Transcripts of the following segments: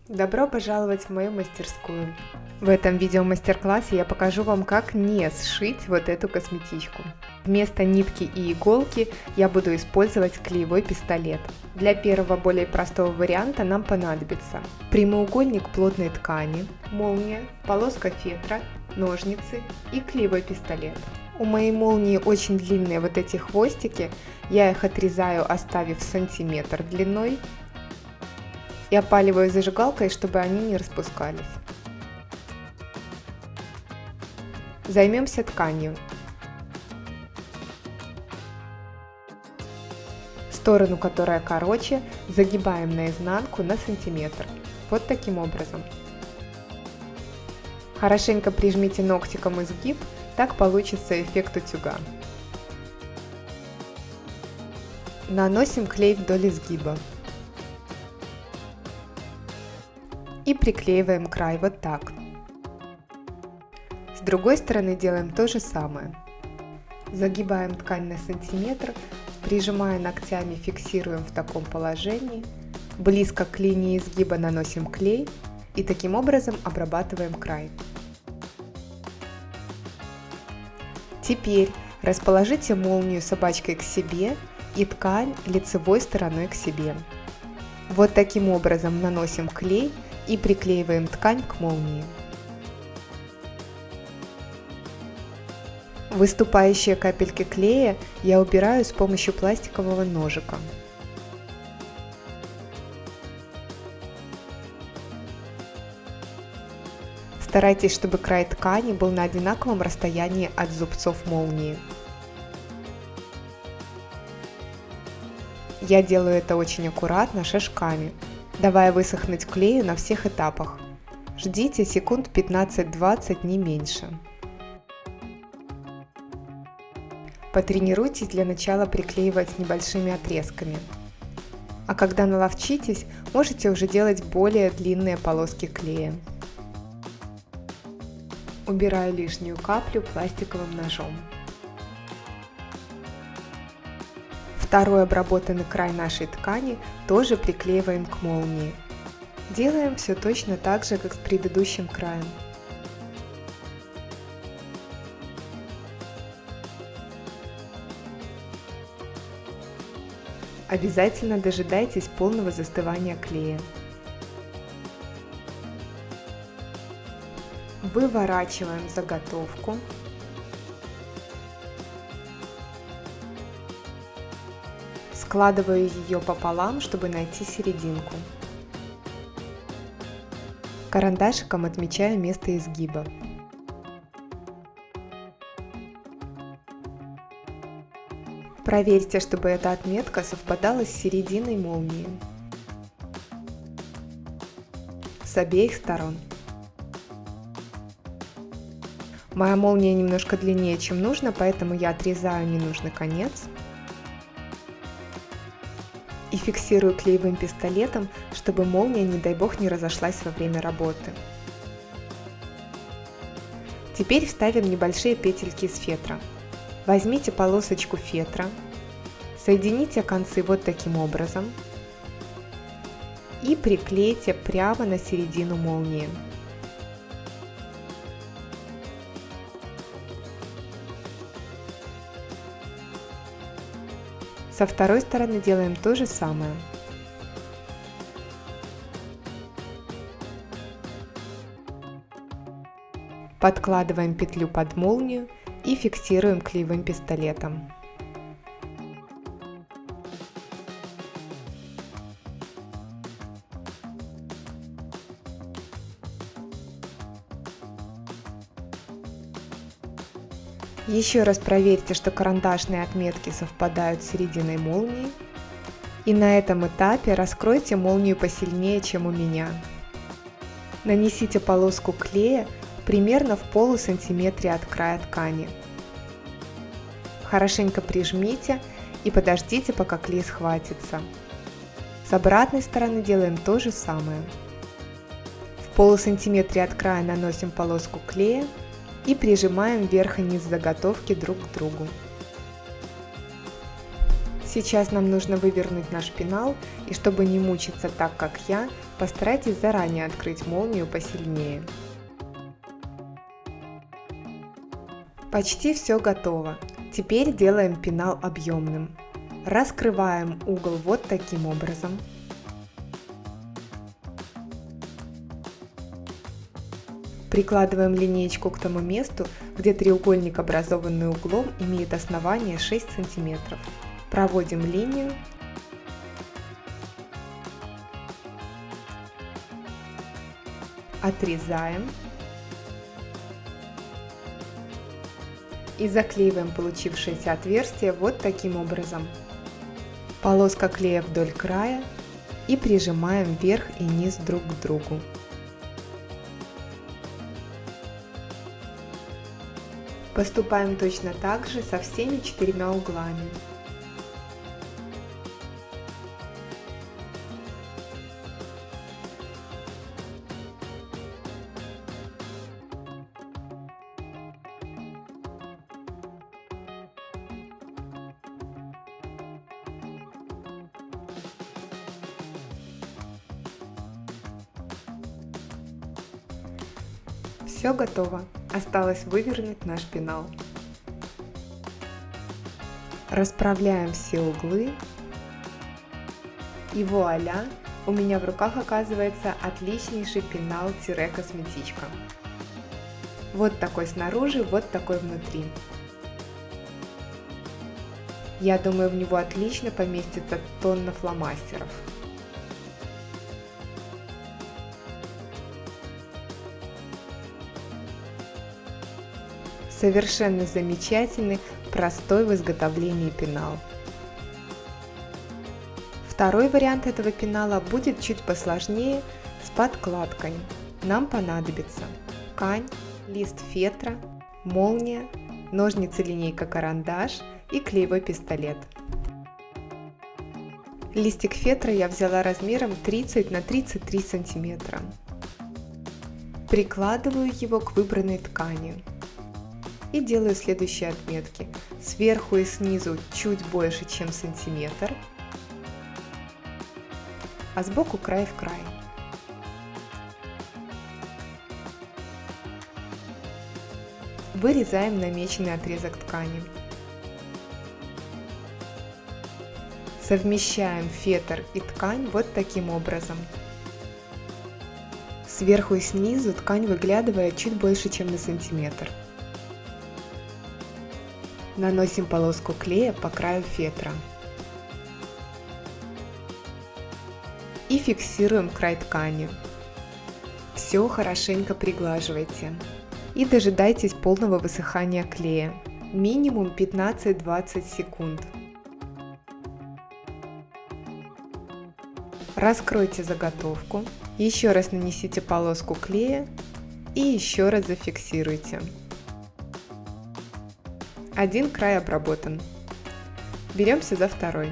Добро пожаловать в мою мастерскую. В этом видео мастер-классе я покажу вам, как не сшить вот эту косметичку. Вместо нитки и иголки я буду использовать клеевой пистолет. Для первого, более простого варианта нам понадобится прямоугольник плотной ткани, молния, полоска фетра, ножницы и клеевой пистолет. У моей молнии очень длинные вот эти хвостики, я их отрезаю, оставив сантиметр длиной. И опаливаю зажигалкой, чтобы они не распускались. Займемся тканью. Сторону, которая короче, загибаем наизнанку на сантиметр. Вот таким образом. Хорошенько прижмите ногтиком изгиб, так получится эффект утюга. Наносим клей вдоль изгиба. И приклеиваем край вот так. С другой стороны делаем то же самое. Загибаем ткань на сантиметр, прижимая ногтями, фиксируем в таком положении. Близко к линии изгиба наносим клей и таким образом обрабатываем край. Теперь расположите молнию собачкой к себе и ткань лицевой стороной к себе. Вот таким образом наносим клей и приклеиваем ткань к молнии. Выступающие капельки клея я убираю с помощью пластикового ножика. Старайтесь, чтобы край ткани был на одинаковом расстоянии от зубцов молнии. Я делаю это очень аккуратно, шажками, давая высохнуть клею на всех этапах. Ждите секунд 15-20, не меньше. Потренируйтесь для начала приклеивать с небольшими отрезками. А когда наловчитесь, можете уже делать более длинные полоски клея. Убираю лишнюю каплю пластиковым ножом. Второй обработанный край нашей ткани тоже приклеиваем к молнии. Делаем все точно так же, как с предыдущим краем. Обязательно дожидайтесь полного застывания клея. Выворачиваем заготовку. Складываю ее пополам, чтобы найти серединку. Карандашиком отмечаю место изгиба. Проверьте, чтобы эта отметка совпадала с серединой молнии. С обеих сторон. Моя молния немножко длиннее, чем нужно, поэтому я отрезаю ненужный конец. И фиксирую клеевым пистолетом, чтобы молния, не дай бог, не разошлась во время работы. Теперь вставим небольшие петельки из фетра. Возьмите полосочку фетра, соедините концы вот таким образом и приклейте прямо на середину молнии. Со второй стороны делаем то же самое. Подкладываем петлю под молнию и фиксируем клеевым пистолетом. Еще раз проверьте, что карандашные отметки совпадают с серединой молнии. И на этом этапе раскройте молнию посильнее, чем у меня. Нанесите полоску клея примерно в полусантиметре от края ткани. Хорошенько прижмите и подождите, пока клей схватится. С обратной стороны делаем то же самое. В полусантиметре от края наносим полоску клея и прижимаем верх и низ заготовки друг к другу. Сейчас нам нужно вывернуть наш пенал, и чтобы не мучиться так, как я, Постарайтесь заранее открыть молнию посильнее. Почти все готово. Теперь делаем пенал объемным. Раскрываем угол вот таким образом. Прикладываем линеечку к тому месту, где треугольник, образованный углом, имеет основание 6 см. Проводим линию. Отрезаем. И заклеиваем получившееся отверстие вот таким образом. Полоска клея вдоль края и прижимаем верх и низ друг к другу. Поступаем точно так же со всеми 4 углами. Все готово, осталось вывернуть наш пенал. Расправляем все углы и вуаля, у меня в руках оказывается отличнейший пенал-косметичка. Вот такой снаружи, вот такой внутри. Я думаю, в него отлично поместится тонна фломастеров. Совершенно замечательный, простой в изготовлении пенал. Второй вариант этого пенала будет чуть посложнее, с подкладкой. Нам понадобится ткань, лист фетра, молния, ножницы, линейка, карандаш и клеевой пистолет. Листик фетра я взяла размером 30 на 33 сантиметра. Прикладываю его к выбранной ткани. И делаю следующие отметки. Сверху и снизу чуть больше, чем сантиметр, а сбоку край в край. Вырезаем намеченный отрезок ткани. Совмещаем фетр и ткань вот таким образом. Сверху и снизу ткань выглядывает чуть больше, чем на сантиметр. Наносим полоску клея по краю фетра. И фиксируем край ткани. Все хорошенько приглаживайте. И дожидайтесь полного высыхания клея. Минимум 15-20 секунд. Раскройте заготовку. Еще раз нанесите полоску клея и еще раз зафиксируйте. Один край обработан. Беремся за второй.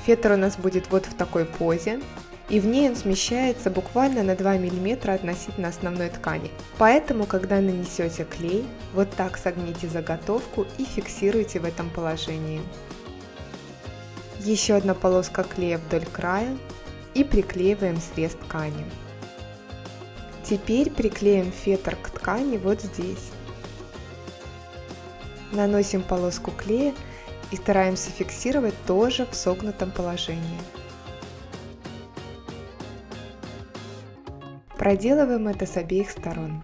Фетр у нас будет вот в такой позе, и в ней он смещается буквально на 2 мм относительно основной ткани. Поэтому, когда нанесете клей, вот так согните заготовку и фиксируйте в этом положении. Еще одна полоска клея вдоль края и приклеиваем срез ткани. Теперь приклеим фетр к ткани вот здесь. Наносим полоску клея и стараемся фиксировать тоже в согнутом положении. Проделываем это с обеих сторон.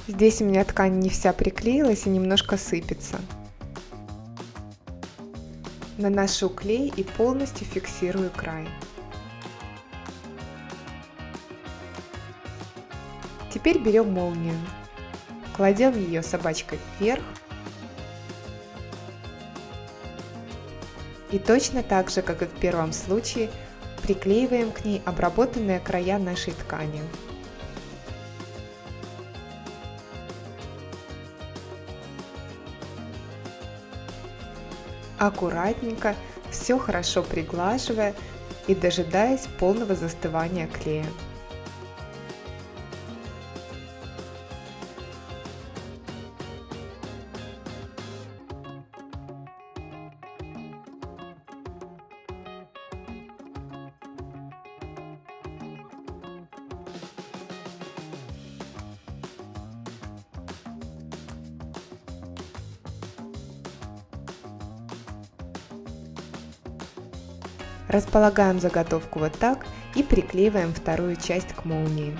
Здесь у меня ткань не вся приклеилась и немножко сыпется. Наношу клей и полностью фиксирую край. Теперь берем молнию, кладем ее собачкой вверх и точно так же, как и в первом случае, приклеиваем к ней обработанные края нашей ткани. Аккуратненько, все хорошо приглаживая и дожидаясь полного застывания клея. Располагаем заготовку вот так и приклеиваем вторую часть к молнии.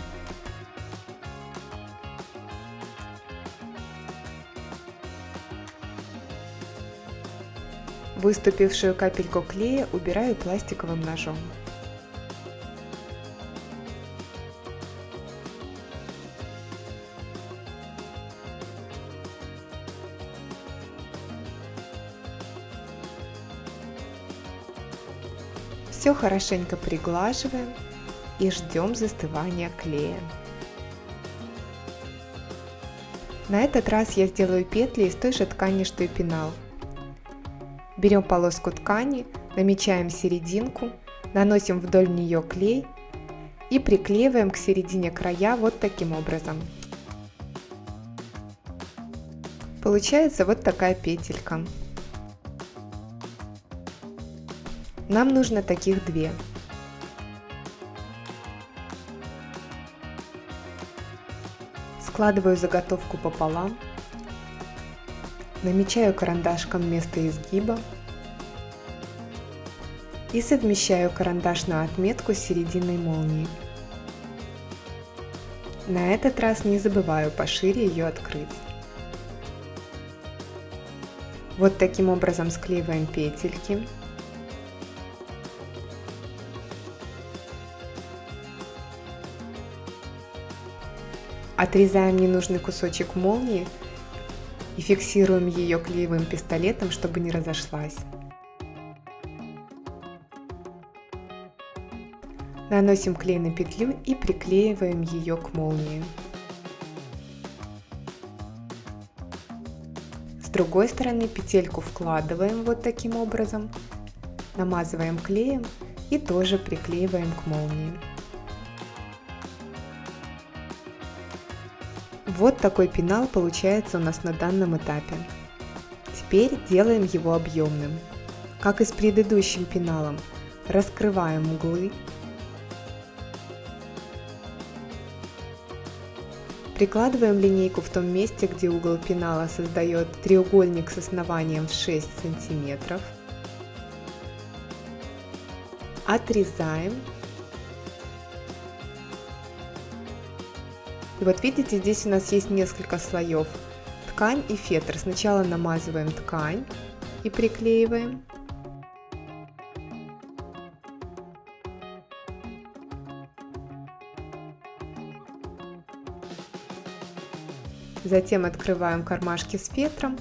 Выступившую капельку клея убираю пластиковым ножом. Все хорошенько приглаживаем и ждем застывания клея. На этот раз я сделаю петли из той же ткани, что и пенал. Берем полоску ткани, намечаем серединку, наносим вдоль нее клей и приклеиваем к середине края вот таким образом. Получается вот такая петелька. Нам нужно таких две. Складываю заготовку пополам, намечаю карандашком место изгиба и совмещаю карандашную отметку с серединой молнии. На этот раз не забываю пошире ее открыть. Вот таким образом склеиваем петельки. Отрезаем ненужный кусочек молнии и фиксируем ее клеевым пистолетом, чтобы не разошлась. Наносим клей на петлю и приклеиваем ее к молнии. С другой стороны петельку вкладываем вот таким образом, намазываем клеем и тоже приклеиваем к молнии. Вот такой пенал получается у нас на данном этапе. Теперь делаем его объемным. Как и с предыдущим пеналом, раскрываем углы, прикладываем линейку в том месте, где угол пенала создает треугольник с основанием в 6 см, отрезаем. И вот видите, здесь у нас есть несколько слоев: ткань и фетр. Сначала намазываем ткань и приклеиваем. Затем открываем кармашки с фетром,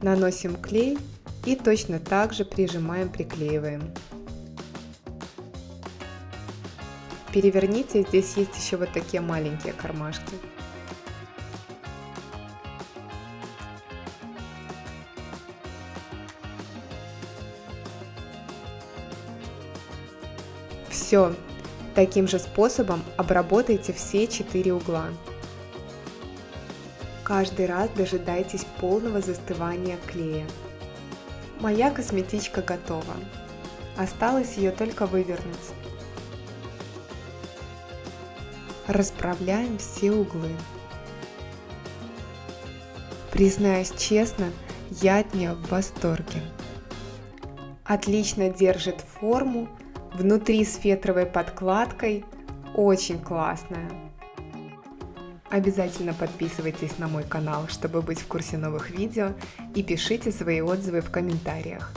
наносим клей и точно так же прижимаем, приклеиваем. Переверните, здесь есть еще вот такие маленькие кармашки. Все, таким же способом обработайте все 4 угла. Каждый раз дожидайтесь полного застывания клея. Моя косметичка готова. Осталось ее только вывернуть. Расправляем все углы. Признаюсь честно, я от нее в восторге. Отлично держит форму, внутри с фетровой подкладкой, очень классная. Обязательно подписывайтесь на мой канал, чтобы быть в курсе новых видео, и пишите свои отзывы в комментариях.